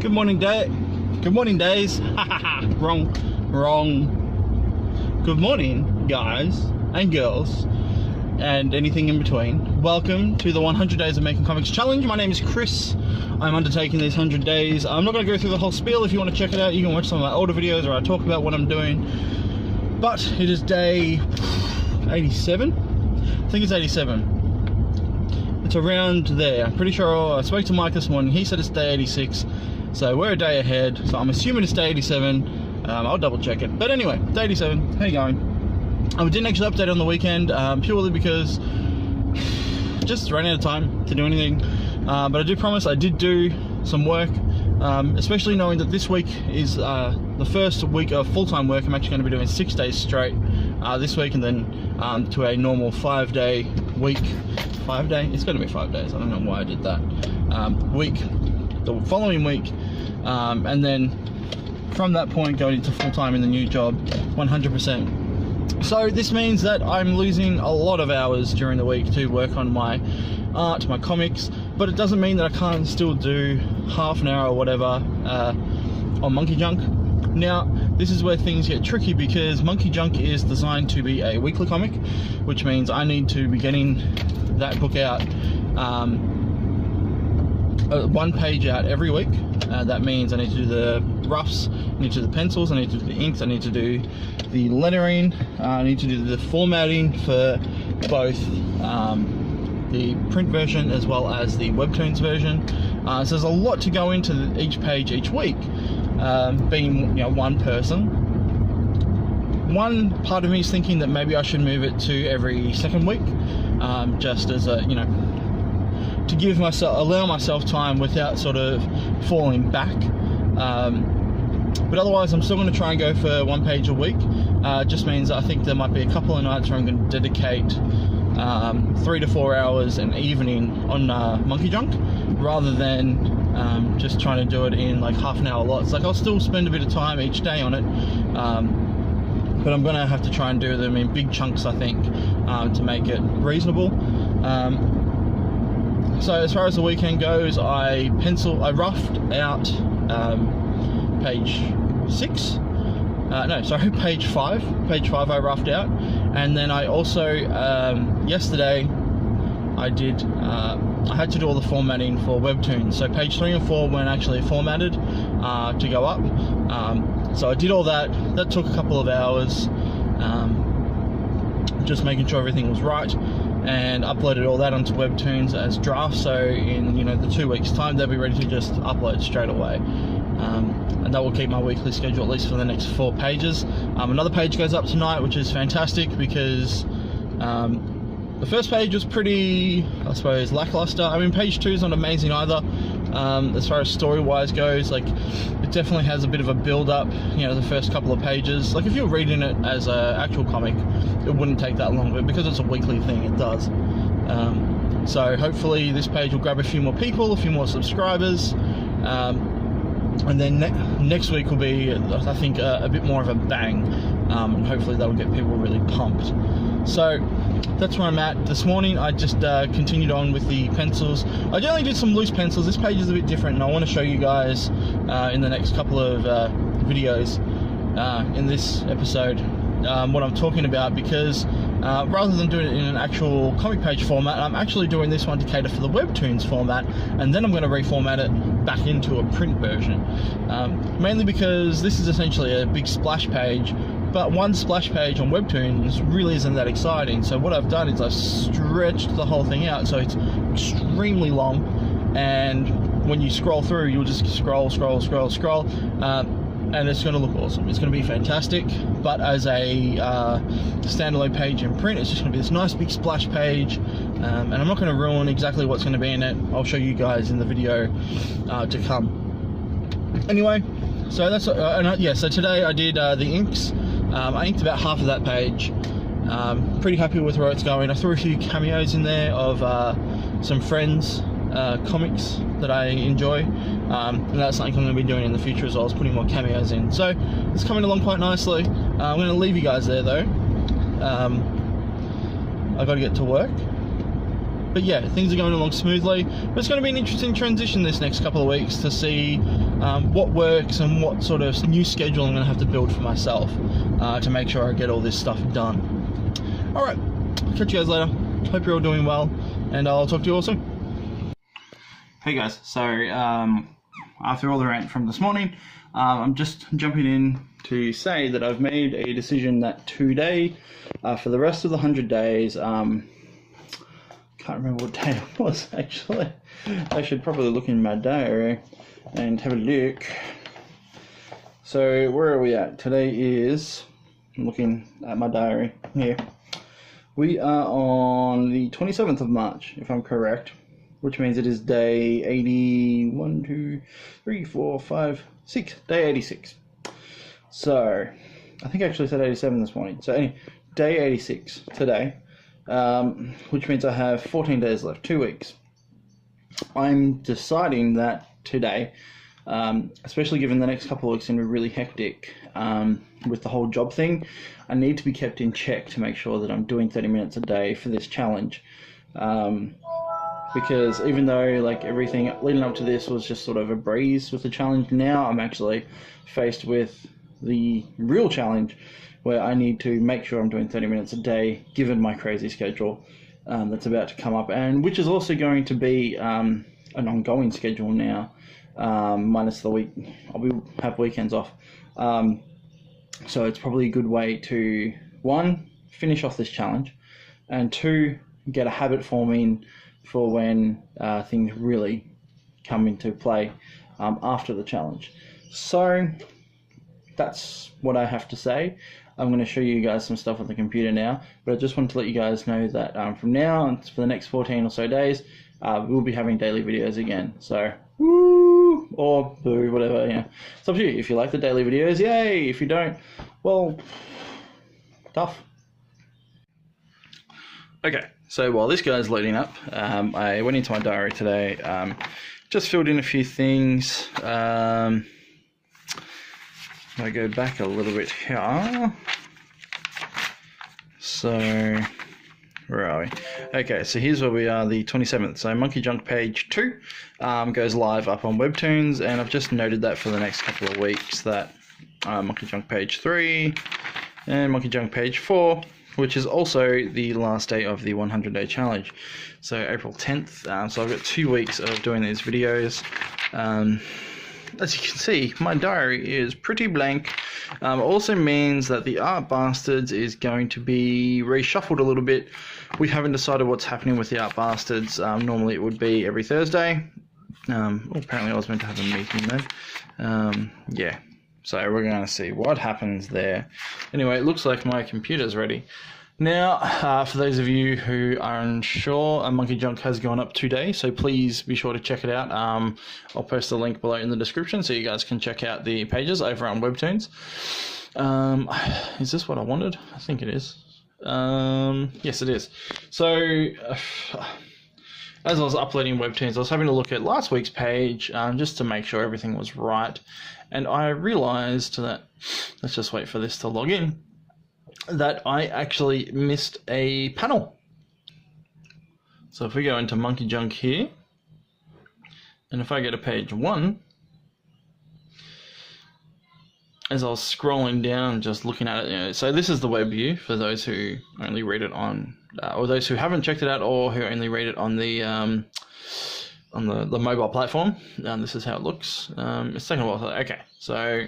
Good morning, days. wrong. Good morning, guys and girls, and anything in between. Welcome to the 100 Days of Making Comics Challenge. My name is Chris. I'm undertaking these 100 days. I'm not going to go through the whole spiel. If you want to check it out, you can watch some of my older videos where I talk about what I'm doing. But it is day 87. I think it's 87. It's around there. I'm pretty sure I spoke to Mike this morning. He said it's day 86. So we're a day ahead. So I'm assuming it's day 87. I'll double check it. But anyway, day 87. How you going? I didn't actually update on the weekend purely because just ran out of time to do anything. But I do promise I did do some work, especially knowing that this week is the first week of full-time work. I'm actually going to be doing 6 days straight this week, and then to a normal 5-day week. 5 day? It's going to be 5 days. I don't know why I did that. Week, the following week, and then from that point going into full-time in the new job 100%. So this means that I'm losing a lot of hours during the week to work on my art, my comics, but it doesn't mean that I can't still do half an hour or whatever on Monkey Junk. Now, this is where things get tricky because Monkey Junk is designed to be a weekly comic, which means I need to be getting that book out, one page out every week. That means I need to do the roughs, I need to do the pencils, I need to do the inks, I need to do the lettering, I need to do the formatting for both the print version as well as the webtoons version. So there's a lot to go into each page each week. Being one person, one part of me is thinking that maybe I should move it to every second week, just as a to give myself, allow myself time without sort of falling back. But otherwise I'm still going to try and go for 1 page a week. Just means I think there might be a couple of nights where I'm going to dedicate 3 to 4 hours an evening on Monkey Junk, rather than just trying to do it in like half an hour lots. Like, I'll still spend a bit of time each day on it, but I'm gonna have to try and do them in big chunks, I think, to make it reasonable. So as far as the weekend goes, I roughed out page 6. No, sorry, page 5. Page 5 I roughed out, and then I also yesterday I did. I had to do all the formatting for webtoons. So page 3 and 4 weren't actually formatted to go up. So I did all that. That took a couple of hours, just making sure everything was right, and uploaded all that onto webtoons as drafts. So in the 2 weeks time, they'll be ready to just upload straight away. And that will keep my weekly schedule at least for the next 4 pages. Another page goes up tonight, which is fantastic because the first page was pretty, I suppose, lackluster. I mean, page 2 is not amazing either. As far as story-wise goes, like, it definitely has a bit of a build-up, the first couple of pages. Like, if you're reading it as an actual comic, it wouldn't take that long, but because it's a weekly thing, it does. So hopefully this page will grab a few more people, a few more subscribers, and then next week will be, I think, a bit more of a bang, and hopefully that'll get people really pumped. So that's where I'm at. This morning I just continued on with the pencils. I generally did some loose pencils. This page is a bit different, and I want to show you guys in the next couple of videos in this episode what I'm talking about, because rather than doing it in an actual comic page format, I'm actually doing this one to cater for the webtoons format, and then I'm going to reformat it back into a print version, mainly because this is essentially a big splash page, but one splash page on webtoons really isn't that exciting. So what I've done is I've stretched the whole thing out so it's extremely long, and when you scroll through, you'll just scroll, and it's going to look awesome. It's going to be fantastic. But as a standalone page in print, it's just going to be this nice big splash page, and I'm not going to ruin exactly what's going to be in it. I'll show you guys in the video to come. Anyway, so that's so today I did the inks. I inked about half of that page. Pretty happy with where it's going. I threw a few cameos in there of some friends' comics that I enjoy, and that's something I'm going to be doing in the future as well, as putting more cameos in. So it's coming along quite nicely. I'm going to leave you guys there though. I've got to get to work. But yeah, things are going along smoothly. But it's going to be an interesting transition this next couple of weeks to see what works and what sort of new schedule I'm going to have to build for myself to make sure I get all this stuff done. Alright, catch you guys later. Hope you're all doing well, and I'll talk to you all soon. Hey guys, so after all the rant from this morning, I'm just jumping in to say that I've made a decision that today, for the rest of the 100 days, can't remember what day it was actually. I should probably look in my diary and have a look. So where are we at? Today is, I'm looking at my diary here. We are on the 27th of March, if I'm correct, which means it is day 81, 2, 3, 4, 5, 6, day 86. So, I think I actually said 87 this morning. So anyway, day 86 today, which means I have 14 days left, 2 weeks. I'm deciding that today, especially given the next couple of weeks are going to be really hectic with the whole job thing, I need to be kept in check to make sure that I'm doing 30 minutes a day for this challenge. Because even though like everything leading up to this was just sort of a breeze with the challenge, now I'm actually faced with the real challenge where I need to make sure I'm doing 30 minutes a day given my crazy schedule that's about to come up, and which is also going to be an ongoing schedule now, minus the week. I'll have weekends off, so it's probably a good way to, one, finish off this challenge, and two, get a habit forming for when things really come into play after the challenge. So that's what I have to say. I'm going to show you guys some stuff on the computer now, but I just wanted to let you guys know that from now and for the next 14 or so days, we'll be having daily videos again. So, woo, or boo, whatever, yeah. It's up to you. If you like the daily videos, yay. If you don't, well, tough. Okay, so while this guy's loading up, I went into my diary today, just filled in a few things. I go back a little bit here. So, where are we? Okay, so here's where we are, the 27th. So Monkey Junk page 2 goes live up on Webtoons, and I've just noted that for the next couple of weeks that Monkey Junk page 3 and Monkey Junk page 4, which is also the last day of the 100-day challenge. So April 10th, so I've got 2 weeks of doing these videos. As you can see, my diary is pretty blank. Also means that the Art Bastards is going to be reshuffled a little bit. We haven't decided what's happening with the Art Bastards. Normally it would be every Thursday. Well, apparently I was meant to have a meeting then. Yeah, so we're going to see what happens there. Anyway, it looks like my computer's ready. Now, for those of you who are unsure, Monkey Junk has gone up today, so please be sure to check it out. I'll post the link below in the description so you guys can check out the pages over on Webtoons. Is this what I wanted? I think it is. Yes, it is. So, as I was uploading Webtoons, I was having a look at last week's page just to make sure everything was right, and I realized that, let's just wait for this to log in, that I actually missed a panel. So if we go into Monkey Junk here, and if I go to page 1, as I was scrolling down, just looking at it, so this is the web view for those who only read it on, or those who haven't checked it out, or who only read it on the mobile platform. This is how it looks. It's taking a while. Okay, so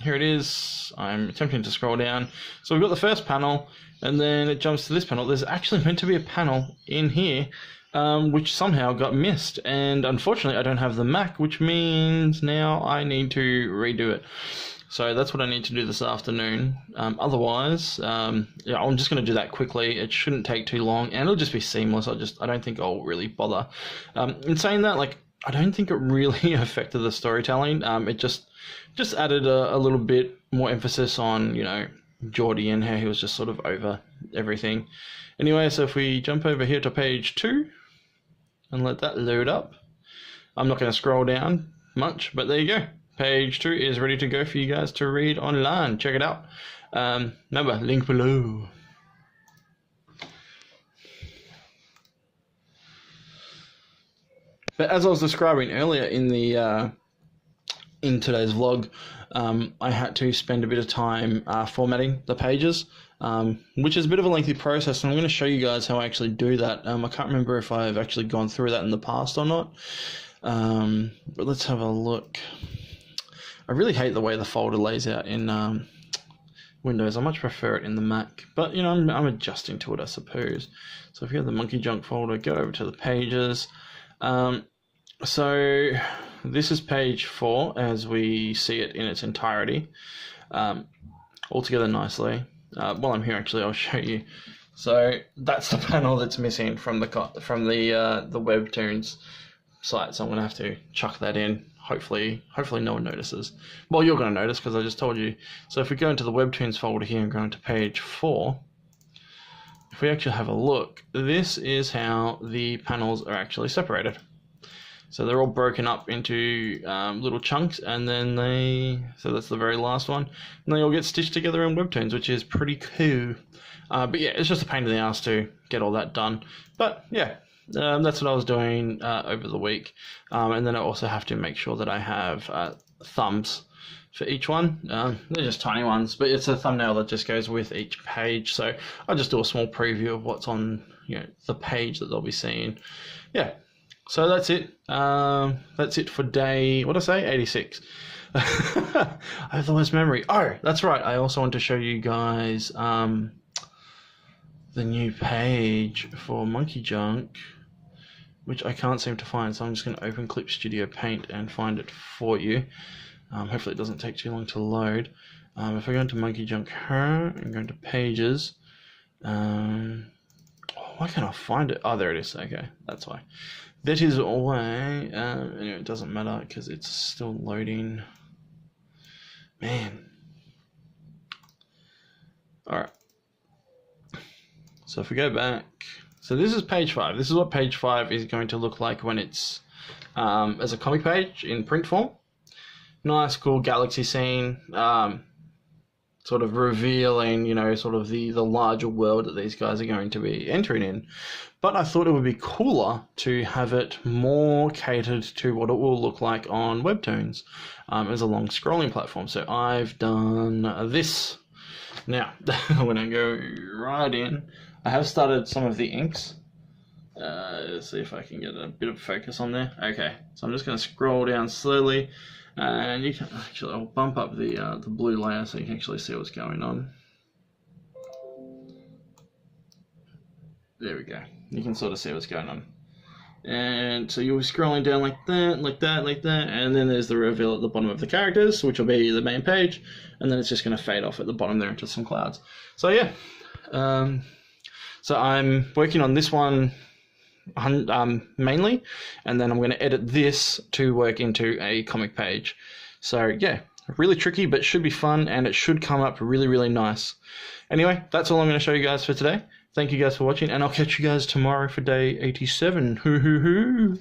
here it is. I'm attempting to scroll down. So we've got the first panel, and then it jumps to this panel. There's actually meant to be a panel in here, which somehow got missed. And unfortunately, I don't have the Mac, which means now I need to redo it. So that's what I need to do this afternoon. Otherwise, yeah, I'm just going to do that quickly. It shouldn't take too long, and it'll just be seamless. I don't think I'll really bother. In saying that, like, I don't think it really affected the storytelling. It just added a little bit more emphasis on, you know, Geordie and how he was just sort of over everything. Anyway, so if we jump over here to page 2 and let that load up, I'm not going to scroll down much, but there you go. Page 2 is ready to go for you guys to read online. Check it out. Remember, link below. But as I was describing earlier in the in today's vlog, I had to spend a bit of time formatting the pages, which is a bit of a lengthy process, and I'm going to show you guys how I actually do that. I can't remember if I've actually gone through that in the past or not, but let's have a look. I really hate the way the folder lays out in Windows. I much prefer it in the Mac, but you know, I'm adjusting to it, I suppose. So if you have the monkey junk folder, go over to the pages. So this is page 4 as we see it in its entirety, all together nicely. While I'm here, actually, I'll show you. So that's the panel that's missing from the Webtoons site. So I'm gonna have to chuck that in. Hopefully no one notices. Well, you're gonna notice because I just told you. So if we go into the Webtoons folder here and go into page 4, if we actually have a look, this is how the panels are actually separated. So they're all broken up into little chunks, and then so that's the very last one, and they all get stitched together in Webtoons, which is pretty cool. But yeah, it's just a pain in the ass to get all that done. But yeah, that's what I was doing over the week. And then I also have to make sure that I have thumbs for each one. They're just tiny ones, but it's a thumbnail that just goes with each page. So I'll just do a small preview of what's on, you know, the page that they'll be seeing. Yeah. So that's it. That's it for day, what did I say? 86. I have the worst memory. Oh, that's right. I also want to show you guys the new page for Monkey Junk, which I can't seem to find. So I'm just going to open Clip Studio Paint and find it for you. Hopefully it doesn't take too long to load. If I go into Monkey Junk here and go into Pages, why can't I find it? Oh, there it is. Okay, that's why. That is why. Anyway, it doesn't matter because it's still loading. Man. Alright. So if we go back. So this is page 5. This is what page 5 is going to look like when it's as a comic page in print form. Nice, cool galaxy scene. Sort of revealing, you know, sort of the larger world that these guys are going to be entering in. But I thought it would be cooler to have it more catered to what it will look like on Webtoons as a long scrolling platform. So I've done this. Now, I'm going to go right in. I have started some of the inks. Let's see if I can get a bit of focus on there. Okay, so I'm just going to scroll down slowly. And you can actually, I'll bump up the blue layer so you can actually see what's going on. There we go. You can sort of see what's going on. And so you'll be scrolling down like that, like that, like that, and then there's the reveal at the bottom of the characters, which will be the main page, and then it's just going to fade off at the bottom there into some clouds. So yeah, so I'm working on this one mainly, and then I'm going to edit this to work into a comic page. So yeah, really tricky, but should be fun, and it should come up really, really nice. Anyway, that's all I'm going to show you guys for today. Thank you guys for watching, and I'll catch you guys tomorrow for day 87. Hoo hoo hoo.